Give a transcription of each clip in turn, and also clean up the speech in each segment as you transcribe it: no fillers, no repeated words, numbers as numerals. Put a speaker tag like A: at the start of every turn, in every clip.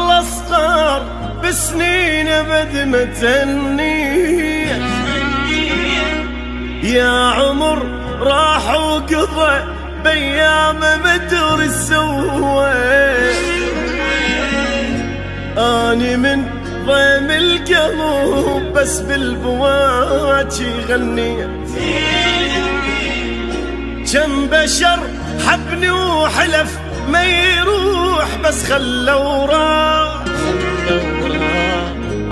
A: خلص طار بسنين ابد متنية، يا عمر راح وقضى بأيام مدري سوى، اني من ضيم القلب بس بالبواجي غنيت، كم بشر حبني وحلف ما يروح بس خلوا راح،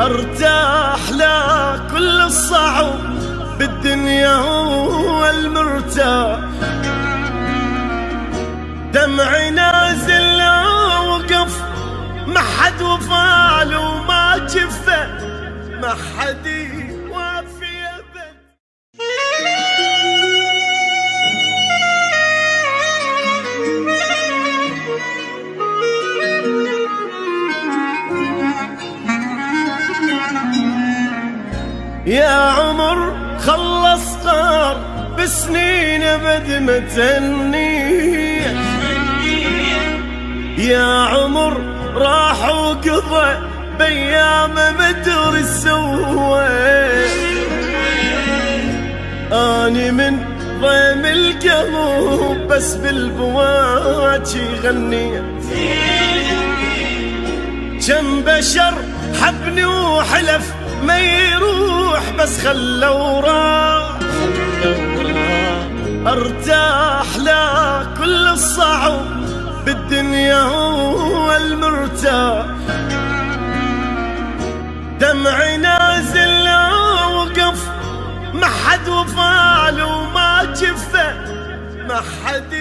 A: ارتاح لا كل الصعب بالدنيا هو المرتاح، دمعي نازل لا وقف ما حد وفال وما جفه، ما حد يوافي ابد. يا عمر خلص طار بسنين ابد متنية، يا عمر راح وقضى بأيام مدري سوى، اني من ضيم القلب بس بالبواجي غنيت، كم بشر حبني وحلف ما يروح بس خلوا راح، ارتاح لا كل الصعب بالدنيا هو المرتاح، دمعي نازل لا وقف ما حد وفال وما جفه، ما حد